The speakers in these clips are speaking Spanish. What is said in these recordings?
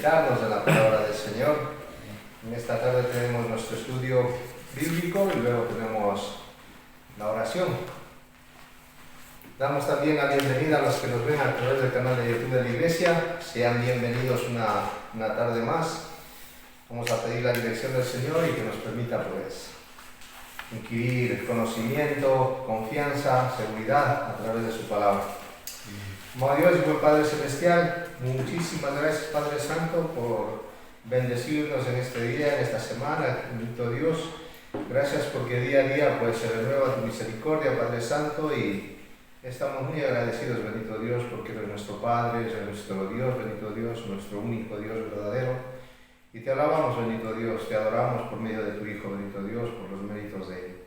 deleitarnos en la palabra del Señor. En esta tarde tenemos nuestro estudio bíblico y luego tenemos la oración. Damos también la bienvenida a los que nos ven a través del canal de YouTube de la Iglesia. Sean bienvenidos una tarde más. Vamos a pedir la dirección del Señor y que nos permita adquirir conocimiento, confianza, seguridad a través de su palabra. Como Dios y buen Padre Celestial, muchísimas gracias Padre Santo por bendecirnos en este día, en esta semana, bendito Dios. Gracias porque día a día pues se renueva tu misericordia, Padre Santo, y estamos muy agradecidos, bendito Dios, porque eres nuestro Padre, eres nuestro Dios, bendito Dios, nuestro único Dios verdadero. Y te alabamos, bendito Dios, te adoramos por medio de tu Hijo, bendito Dios, por los méritos de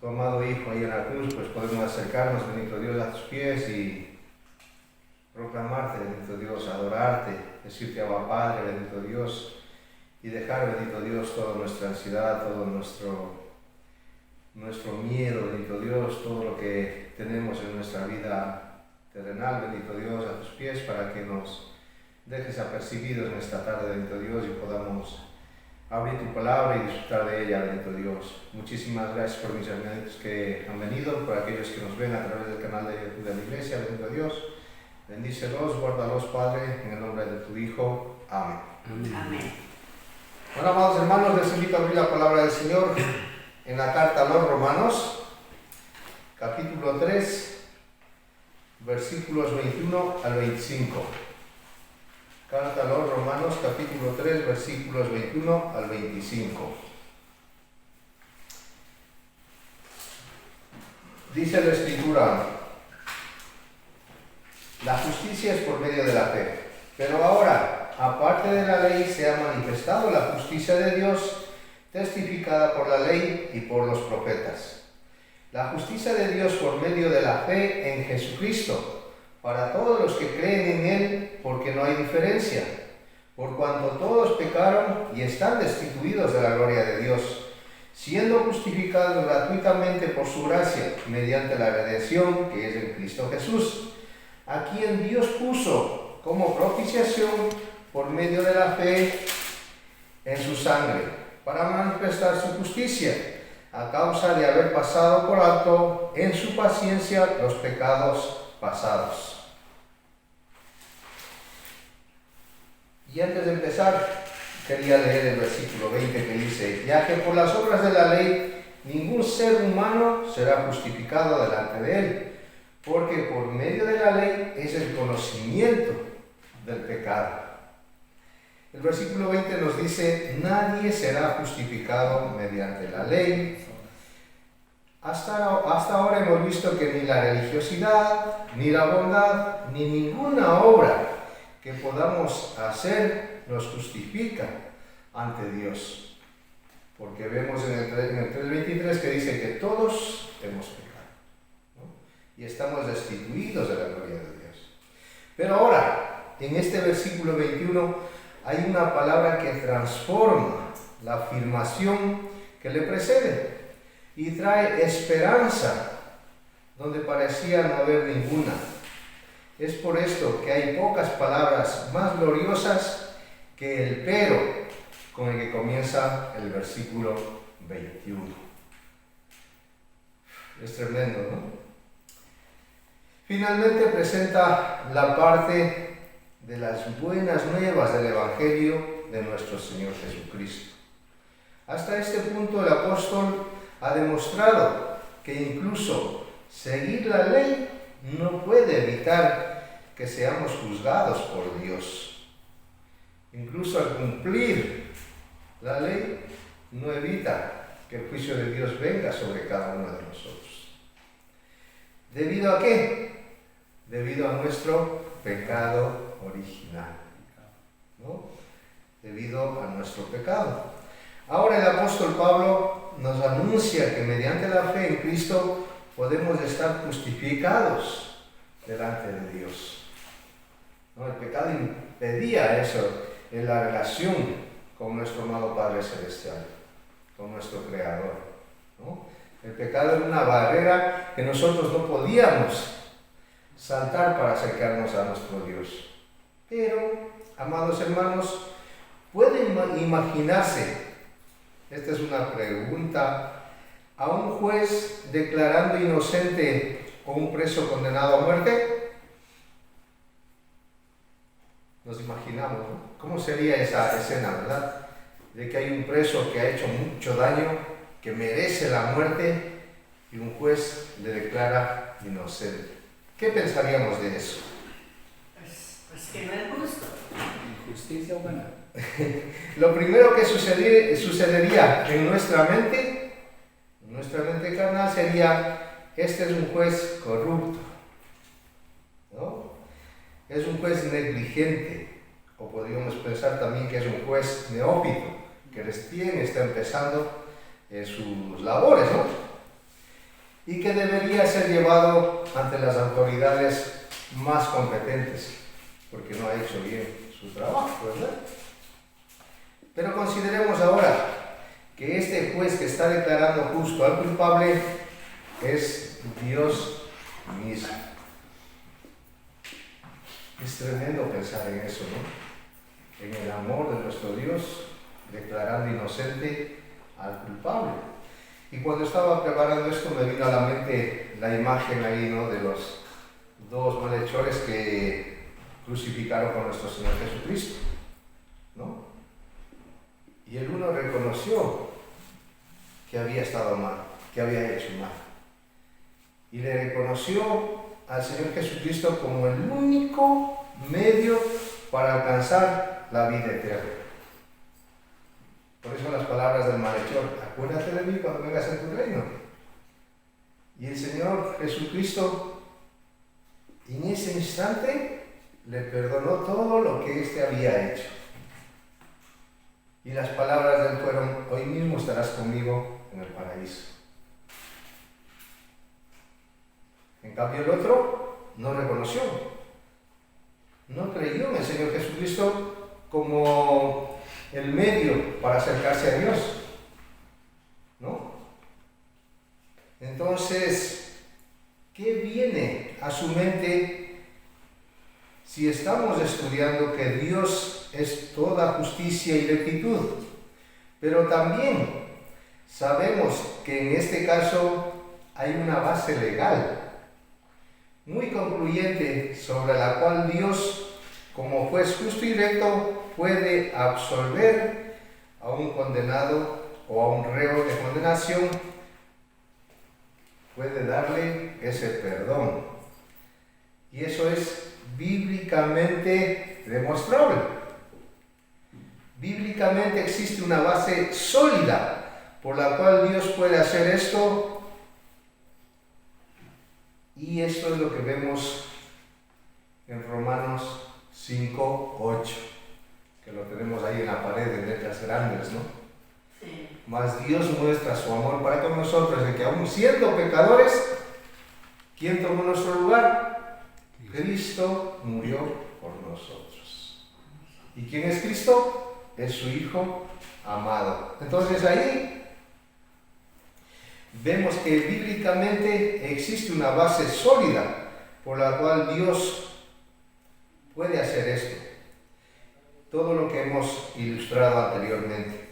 tu amado Hijo ahí en la cruz, pues podemos acercarnos, bendito Dios, a tus pies y proclamarte, bendito Dios, adorarte, decirte Abba Padre, bendito Dios, y dejar, bendito Dios, toda nuestra ansiedad, todo nuestro miedo, bendito Dios, todo lo que tenemos en nuestra vida terrenal, bendito Dios, a tus pies, para que nos dejes apercibidos en esta tarde, bendito Dios, y podamos abrir tu palabra y disfrutar de ella, bendito Dios. Muchísimas gracias por mis hermanos que han venido, por aquellos que nos ven a través del canal de la Iglesia, bendito Dios. Bendícelos, guárdalos, Padre, en el nombre de tu Hijo. Amén. Amén. Bueno, amados hermanos, les invito a abrir la palabra del Señor en la carta a los Romanos, capítulo 3, versículos 21 al 25. Carta a los Romanos, capítulo 3, versículos 21 al 25. Dice la Escritura: la justicia es por medio de la fe, pero ahora, aparte de la ley, se ha manifestado la justicia de Dios, testificada por la ley y por los profetas. La justicia de Dios por medio de la fe en Jesucristo, para todos los que creen en Él, porque no hay diferencia, por cuanto todos pecaron y están destituidos de la gloria de Dios, siendo justificados gratuitamente por su gracia, mediante la redención que es en Cristo Jesús, a quien Dios puso como propiciación por medio de la fe en su sangre, para manifestar su justicia, a causa de haber pasado por alto en su paciencia los pecados pasados. Y antes de empezar, quería leer el versículo 20 que dice: ya que por las obras de la ley ningún ser humano será justificado delante de él, porque por medio de la ley es el conocimiento del pecado. El versículo 20 nos dice: nadie será justificado mediante la ley. Hasta ahora hemos visto que ni la religiosidad, ni la bondad, ni ninguna obra que podamos hacer nos justifica ante Dios. Porque vemos en el 3:23 que dice que todos hemos pecado, ¿no? Y estamos destituidos de la gloria de Dios. Pero ahora, en este versículo 21, hay una palabra que transforma la afirmación que le precede y trae esperanza donde parecía no haber ninguna. Es por esto que hay pocas palabras más gloriosas que el pero con el que comienza el versículo 21. Es tremendo, ¿no? Finalmente presenta la parte de las buenas nuevas del Evangelio de nuestro Señor Jesucristo. Hasta este punto el apóstol ha demostrado que incluso seguir la ley no puede evitar que seamos juzgados por Dios. Incluso al cumplir la ley no evita que el juicio de Dios venga sobre cada uno de nosotros. ¿Debido a qué? Debido a nuestro pecado original, ¿no? Debido a nuestro pecado. Ahora el apóstol Pablo nos anuncia que mediante la fe en Cristo podemos estar justificados delante de Dios. ¿No? El pecado impedía eso en la relación con nuestro amado Padre Celestial, con nuestro Creador, ¿no? El pecado era una barrera que nosotros no podíamos saltar para acercarnos a nuestro Dios. Pero amados hermanos, pueden imaginarse, esta es una pregunta, a un juez declarando inocente o un preso condenado a muerte? Nos imaginamos, ¿no? ¿Cómo sería esa escena, verdad? De que hay un preso que ha hecho mucho daño, que merece la muerte, y un juez le declara inocente. ¿Qué pensaríamos de eso? Pues que no es justo. Injusticia humana. Lo primero que sucedería en nuestra mente carnal sería: este es un juez corrupto, ¿no? Es un juez negligente, o podríamos pensar también que es un juez neófito, que recién está empezando en sus labores, ¿no? Y que debería ser llevado ante las autoridades más competentes, porque no ha hecho bien su trabajo, ¿verdad? Pero consideremos ahora que este juez que está declarando justo al culpable es Dios mismo. Es tremendo pensar en eso, ¿no? En el amor de nuestro Dios, declarando inocente al culpable. Y cuando estaba preparando esto me vino a la mente la imagen ahí, ¿no?, de los dos malhechores que crucificaron con nuestro Señor Jesucristo, ¿no? Y el uno reconoció que había estado mal, que había hecho mal. Y le reconoció al Señor Jesucristo como el único medio para alcanzar la vida eterna. Por eso las palabras del malhechor: acuérdate de mí cuando vengas en tu reino. Y el Señor Jesucristo en ese instante le perdonó todo lo que éste había hecho. Y las palabras de él fueron: hoy mismo estarás conmigo en el paraíso. En cambio el otro no reconoció, no creyó en el Señor Jesucristo como el medio para acercarse a Dios, ¿no? Entonces, ¿qué viene a su mente si estamos estudiando que Dios es toda justicia y rectitud? Pero también sabemos que en este caso hay una base legal muy concluyente sobre la cual Dios, como juez justo y recto, puede absolver a un condenado o a un reo de condenación, puede darle ese perdón. Y eso es bíblicamente demostrable. Bíblicamente existe una base sólida por la cual Dios puede hacer esto. Y esto es lo que vemos en Romanos 5:8, que lo tenemos ahí en la pared en letras grandes, ¿no? Sí. Mas Dios muestra su amor para con nosotros, de que aún siendo pecadores, ¿quién tomó nuestro lugar? Cristo murió por nosotros. ¿Y quién es Cristo? Es su Hijo amado. Entonces ahí vemos que bíblicamente existe una base sólida por la cual Dios puede hacer esto. Todo lo que hemos ilustrado anteriormente.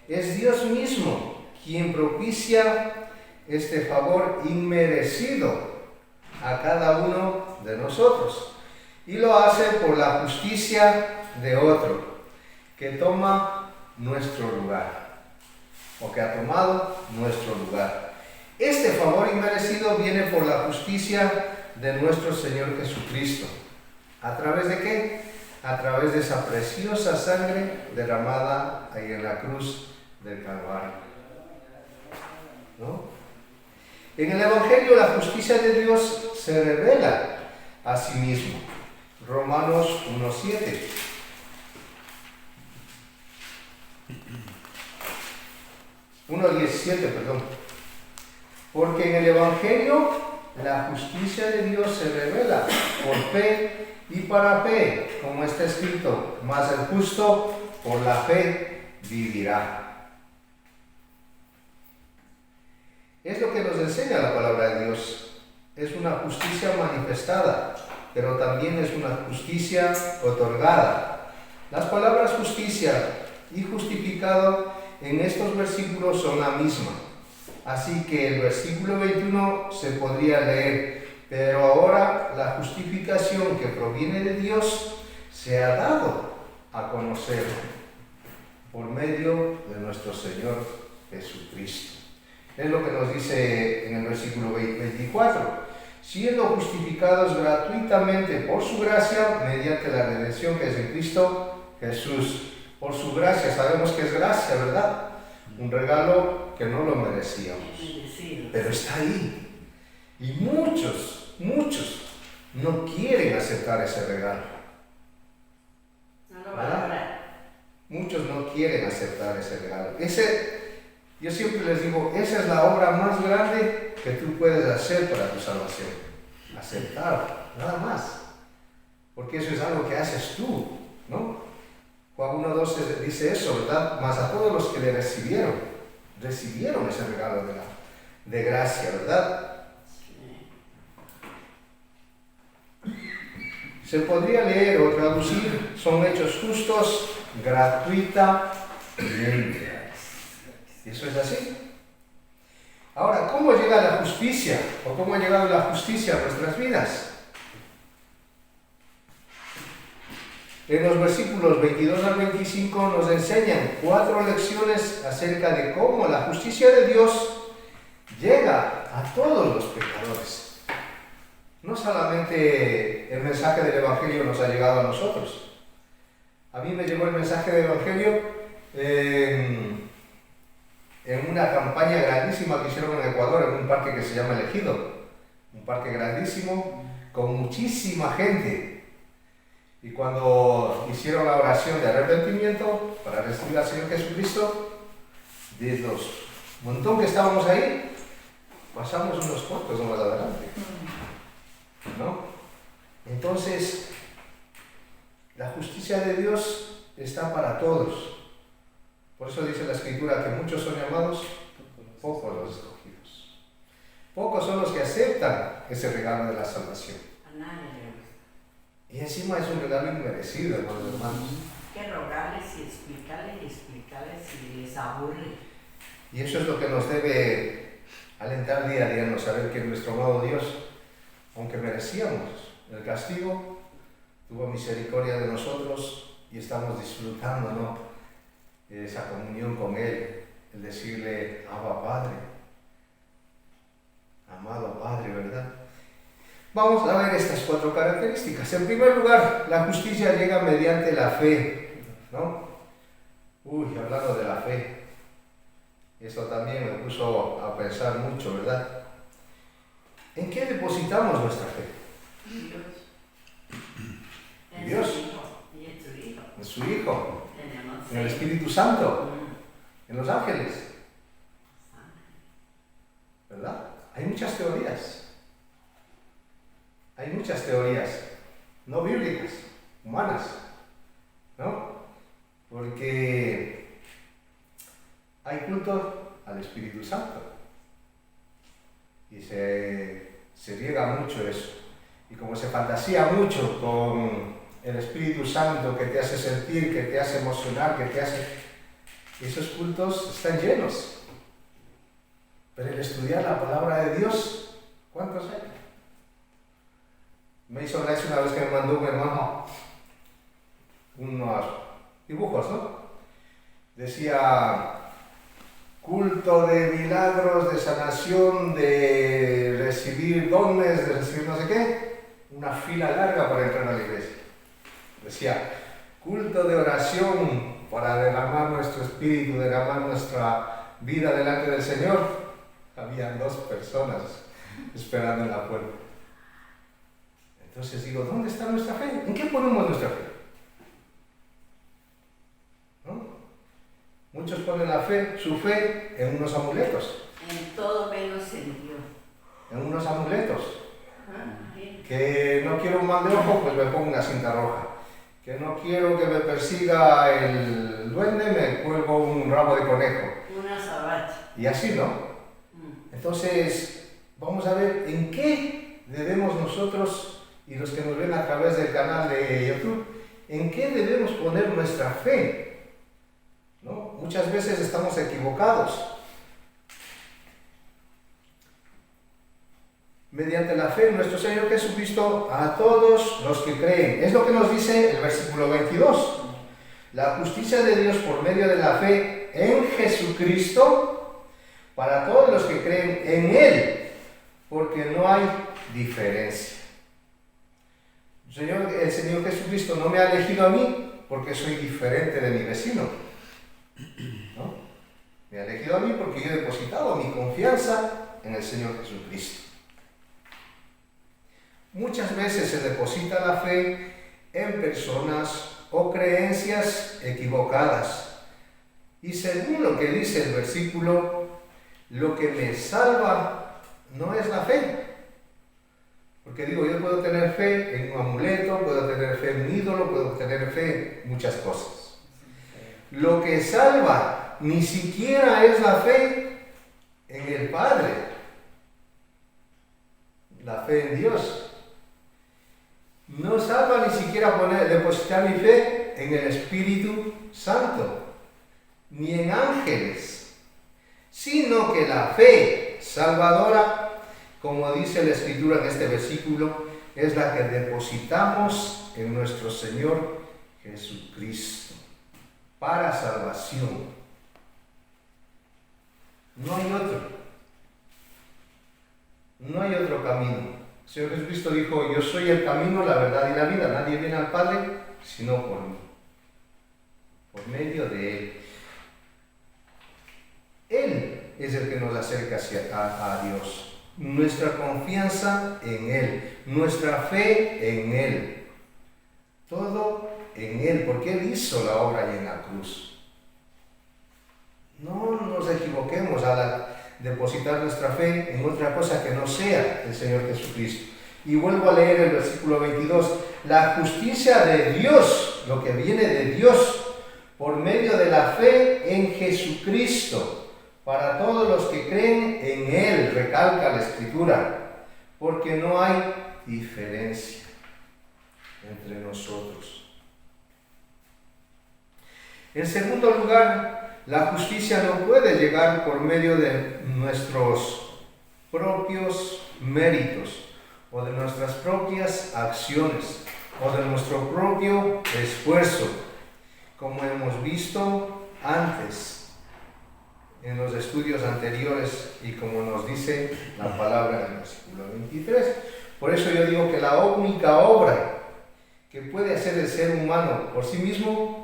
Es Dios mismo quien propicia este favor inmerecido a cada uno de nosotros. Y lo hace por la justicia de otro, que toma nuestro lugar, o que ha tomado nuestro lugar. Este favor inmerecido viene por la justicia de nuestro Señor Jesucristo. ¿A través de qué? A través de esa preciosa sangre derramada ahí en la cruz del Calvario, ¿no? En el Evangelio la justicia de Dios se revela a sí mismo. Romanos 1:7. Porque en el Evangelio la justicia de Dios se revela por fe y para fe, como está escrito: mas el justo por la fe vivirá. Es lo que nos enseña la palabra de Dios. Es una justicia manifestada, pero también es una justicia otorgada. Las palabras justicia y justificado en estos versículos son la misma. Así que el versículo 21 se podría leer: pero ahora la justificación que proviene de Dios se ha dado a conocer por medio de nuestro Señor Jesucristo. Es lo que nos dice en el versículo 24: siendo justificados gratuitamente por su gracia, mediante la redención que es en Cristo Jesús. Por su gracia, sabemos que es gracia, ¿verdad? Un regalo que no lo merecíamos, pero está ahí. Y muchos no quieren aceptar ese regalo. No lo valoran. Muchos no quieren aceptar ese regalo. Yo siempre les digo, esa es la obra más grande que tú puedes hacer para tu salvación. Aceptar, nada más. Porque eso es algo que haces tú, ¿no? Juan 1:12 dice eso, ¿verdad? Mas a todos los que le recibieron ese regalo de gracia, ¿verdad? Se podría leer o traducir: son hechos justos gratuitamente. Y eso es así. Ahora, ¿cómo llega la justicia? ¿O cómo ha llegado la justicia a nuestras vidas? En los versículos 22 al 25 nos enseñan 4 lecciones acerca de cómo la justicia de Dios llega a todos los pecadores. No solamente el mensaje del Evangelio nos ha llegado a nosotros. A mí me llegó el mensaje del Evangelio en una campaña grandísima que hicieron en Ecuador, en un parque que se llama El Ejido. Un parque grandísimo, con muchísima gente. Y cuando hicieron la oración de arrepentimiento para recibir al Señor Jesucristo, de los montón que estábamos ahí, pasamos unos cuantos más adelante, ¿no? Entonces, la justicia de Dios está para todos. Por eso dice la Escritura que muchos son llamados, pocos los escogidos. Pocos son los que aceptan ese regalo de la salvación. A nadie le gusta. Y encima es un regalo inmerecido, hermanos. Hay que rogarles y explicarles y les aburre. Y eso es lo que nos debe alentar día a día, no saber que nuestro amado Dios, aunque merecíamos el castigo, tuvo misericordia de nosotros y estamos disfrutando, ¿no?, esa comunión con Él, el decirle: Abba Padre, amado Padre, ¿verdad? Vamos a ver estas 4 características. En primer lugar, la justicia llega mediante la fe, ¿no? Hablando de la fe, eso también me puso a pensar mucho, ¿verdad? ¿En qué depositamos nuestra fe? Dios. En Dios. Y en su Hijo. En su Hijo. Tenemos En el fe. Espíritu Santo. En los ángeles. ¿Verdad? Hay muchas teorías. Hay muchas teorías, no bíblicas, humanas, ¿no? Porque hay culto al Espíritu Santo y se riega mucho eso. Y como se fantasía mucho con el Espíritu Santo que te hace sentir, que te hace emocionar, que te hace... Esos cultos están llenos. Pero el estudiar la palabra de Dios, ¿cuántos hay? Me hizo gracia una vez que me mandó un hermano unos dibujos, ¿no? Decía: culto de milagros, de sanación, de recibir dones, de recibir no sé qué. Una fila larga para entrar a la iglesia. Decía: culto de oración para derramar nuestro espíritu, derramar nuestra vida delante del Señor. Habían 2 personas esperando en la puerta. Entonces digo, ¿dónde está nuestra fe? ¿En qué ponemos nuestra fe? ¿No? Muchos ponen su fe en unos amuletos. En todo menos en Dios. En unos amuletos. Sí. Que no quiero un mal de ojo, pues me pongo una cinta roja. Que no quiero que me persiga el duende, me cuelgo un rabo de conejo. Una sabacha. Y así, ¿no? Entonces, vamos a ver en qué debemos nosotros, y los que nos ven a través del canal de YouTube, ¿En qué debemos poner nuestra fe? ¿No? Muchas veces estamos equivocados. Mediante la fe en nuestro Señor Jesucristo a todos los que creen. Es lo que nos dice el versículo 22. La justicia de Dios por medio de la fe en Jesucristo para todos los que creen en Él, porque no hay diferencia. El Señor Jesucristo no me ha elegido a mí porque soy diferente de mi vecino, ¿no? Me ha elegido a mí porque yo he depositado mi confianza en el Señor Jesucristo. Muchas veces se deposita la fe en personas o creencias equivocadas. Y según lo que dice el versículo, lo que me salva no es la fe. Porque digo, yo puedo tener fe en un amuleto, puedo tener fe en un ídolo, puedo tener fe en muchas cosas. Lo que salva ni siquiera es la fe en el Padre, la fe en Dios. No salva ni siquiera depositar mi fe en el Espíritu Santo, ni en ángeles, sino que la fe salvadora, como dice la Escritura en este versículo, es la que depositamos en nuestro Señor Jesucristo, para salvación. No hay otro. No hay otro camino. El Señor Jesucristo dijo, yo soy el camino, la verdad y la vida. Nadie viene al Padre sino por mí, por medio de Él. Él es el que nos acerca a Dios. Nuestra confianza en Él, nuestra fe en Él. Todo en Él, porque Él hizo la obra ahí en la cruz. No nos equivoquemos al depositar nuestra fe en otra cosa que no sea el Señor Jesucristo. Y vuelvo a leer el versículo 22. La justicia de Dios, lo que viene de Dios, por medio de la fe en Jesucristo, para todos los que creen en Él, recalca la Escritura, porque no hay diferencia entre nosotros. En segundo lugar, la justicia no puede llegar por medio de nuestros propios méritos o de nuestras propias acciones o de nuestro propio esfuerzo, como hemos visto antes en los estudios anteriores y como nos dice la palabra en el versículo 23. Por eso yo digo que la única obra que puede hacer el ser humano por sí mismo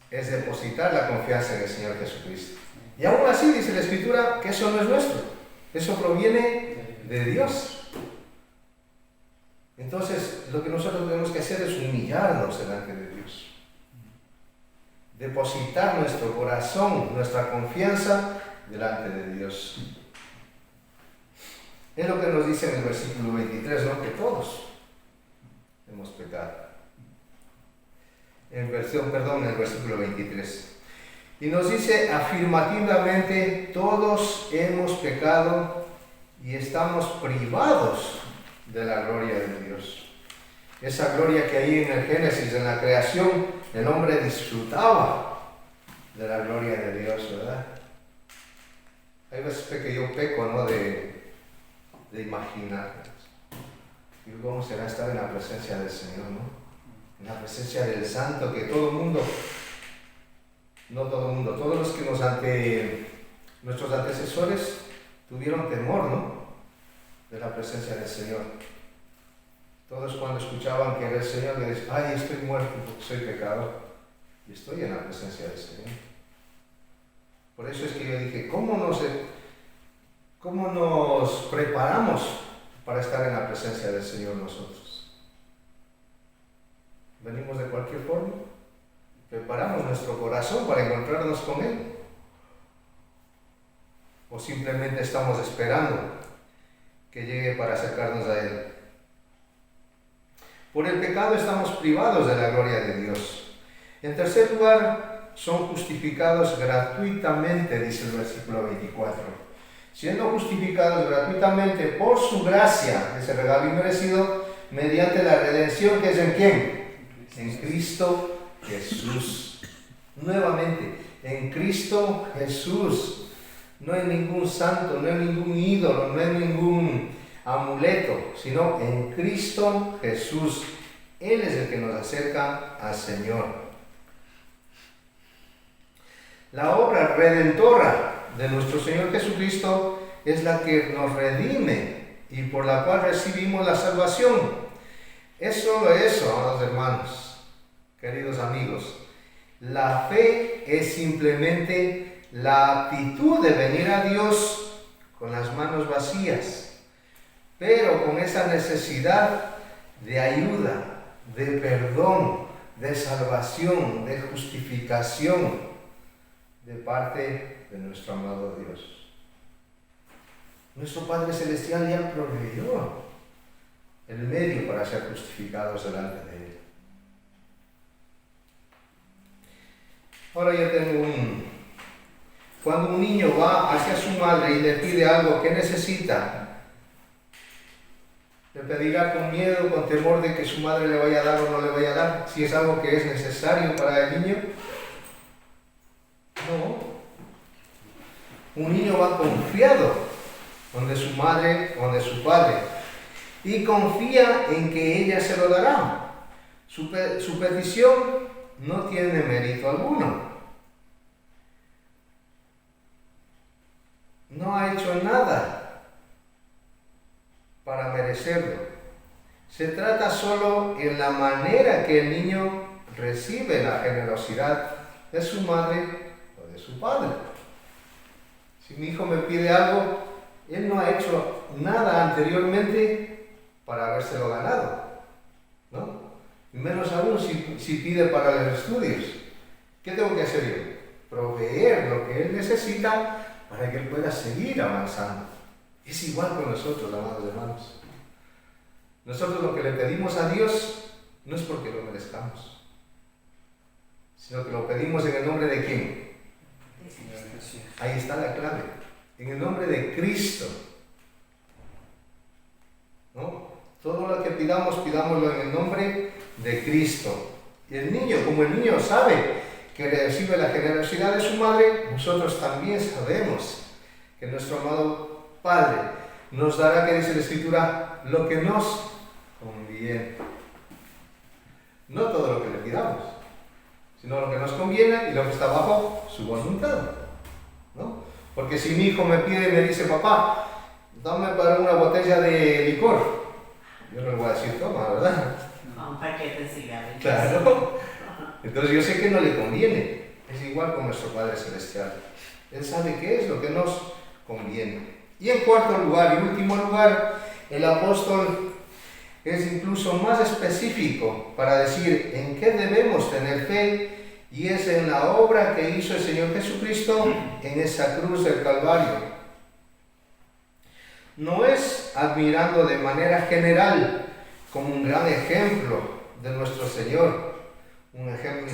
es depositar la confianza en el Señor Jesucristo. Y aún así dice la Escritura que eso no es nuestro, eso proviene de Dios. Entonces lo que nosotros tenemos que hacer es humillarnos delante de Dios, depositar nuestro corazón, nuestra confianza delante de Dios. Es lo que nos dice en el versículo 23, ¿no? Que todos hemos pecado. En el versículo 23. Y nos dice afirmativamente, todos hemos pecado y estamos privados de la gloria de Dios. Esa gloria que ahí en el Génesis, en la creación, el hombre disfrutaba de la gloria de Dios, ¿verdad? Hay veces que yo peco, ¿no? De imaginar. Y cómo será estar en la presencia del Señor, ¿no? En la presencia del Santo, que todo el mundo, no todo el mundo, todos los que nuestros antecesores tuvieron temor, ¿no? De la presencia del Señor. Todos cuando escuchaban que era el Señor, le decían, ay, estoy muerto porque soy pecador. Y estoy en la presencia del Señor. Por eso es que yo dije, ¿cómo nos preparamos para estar en la presencia del Señor nosotros? ¿Venimos de cualquier forma? ¿Preparamos nuestro corazón para encontrarnos con Él? ¿O simplemente estamos esperando que llegue para acercarnos a Él? Por el pecado estamos privados de la gloria de Dios. En tercer lugar, son justificados gratuitamente, dice el versículo 24. Siendo justificados gratuitamente por su gracia, ese regalo inmerecido, mediante la redención que es en ¿quién? En Cristo Jesús. Nuevamente, en Cristo Jesús. No hay ningún santo, no hay ningún ídolo, no hay ningún amuleto, sino en Cristo Jesús. Él es el que nos acerca al Señor. La obra redentora de nuestro Señor Jesucristo es la que nos redime y por la cual recibimos la salvación. Es solo eso, amados hermanos, queridos amigos. La fe es simplemente la actitud de venir a Dios con las manos vacías, pero con esa necesidad de ayuda, de perdón, de salvación, de justificación de parte de nuestro amado Dios. Nuestro Padre Celestial ya proveyó el medio para ser justificados delante de Él. Ahora yo tengo cuando un niño va hacia su madre y le pide algo que necesita, le pedirá con miedo, con temor de que su madre le vaya a dar o no le vaya a dar, si es algo que es necesario para el niño. No. Un niño va confiado donde su madre, donde su padre, y confía en que ella se lo dará. Su petición no tiene mérito alguno. No ha hecho nada para merecerlo. Se trata solo en la manera que el niño recibe la generosidad de su madre o de su padre. Si mi hijo me pide algo, él no ha hecho nada anteriormente para habérselo ganado, ¿no? Y menos aún si pide para los estudios. ¿Qué tengo que hacer yo? Proveer lo que él necesita para que él pueda seguir avanzando. Es igual con nosotros, amados hermanos. Nosotros lo que le pedimos a Dios no es porque lo merezcamos, sino que lo pedimos en el nombre de ¿quién? Ahí está la clave. En el nombre de Cristo. ¿No? Todo lo que pidamos, pidámoslo en el nombre de Cristo. Y el niño, como el niño sabe que recibe la generosidad de su madre, nosotros también sabemos que nuestro amado Padre nos dará, que dice la Escritura, lo que nos conviene. No todo lo que le pidamos, sino lo que nos conviene y lo que está bajo su voluntad, ¿no? Porque si mi hijo me pide y me dice, papá, dame para una botella de licor, yo no le voy a decir, toma, ¿verdad? Un paquete de cigarrillos. Claro. Entonces yo sé que no le conviene. Es igual con nuestro Padre Celestial. Él sabe qué es lo que nos conviene. Y en cuarto lugar y último lugar, el apóstol es incluso más específico para decir en qué debemos tener fe, y es en la obra que hizo el Señor Jesucristo en esa cruz del Calvario. No es admirando de manera general como un gran ejemplo de nuestro Señor, un ejemplo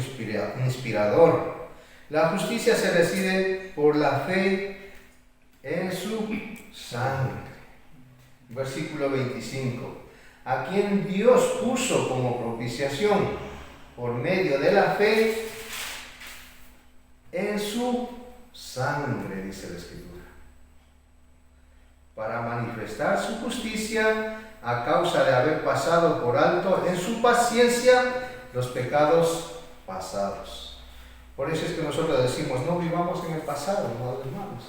inspirador. La justicia se decide por la fe en su sangre. Versículo 25. A quien Dios puso como propiciación por medio de la fe en su sangre, dice la Escritura, para manifestar su justicia a causa de haber pasado por alto en su paciencia los pecados pasados. Por eso es que nosotros decimos, no vivamos en el pasado, amados hermanos,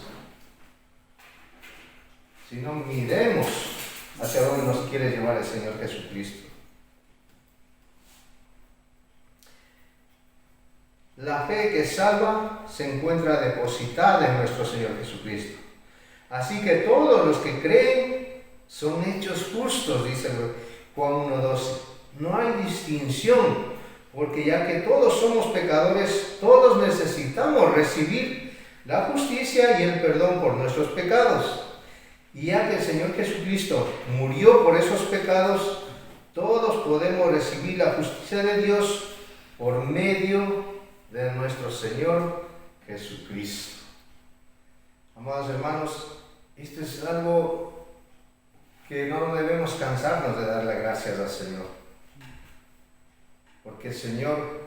sino miremos hacia donde nos quiere llevar el Señor Jesucristo. La fe que salva se encuentra depositada en nuestro Señor Jesucristo. Así que todos los que creen son hechos justos, dice Juan 1:12. No hay distinción, porque ya que todos somos pecadores, todos necesitamos recibir la justicia y el perdón por nuestros pecados. Y ya que el Señor Jesucristo murió por esos pecados, todos podemos recibir la justicia de Dios por medio de nuestro Señor Jesucristo. Amados hermanos, esto es algo que no debemos cansarnos de darle gracias al Señor. porque el Señor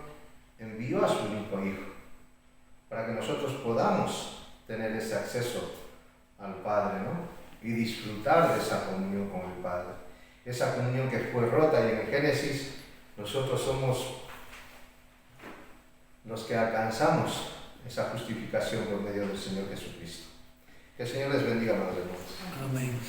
envió a su único Hijo para que nosotros podamos tener ese acceso al Padre, ¿no? Y disfrutar de esa comunión con el Padre. Esa comunión que fue rota, y en el Génesis nosotros somos los que alcanzamos esa justificación por medio del Señor Jesucristo. Que el Señor les bendiga, madre hermosa. Amén.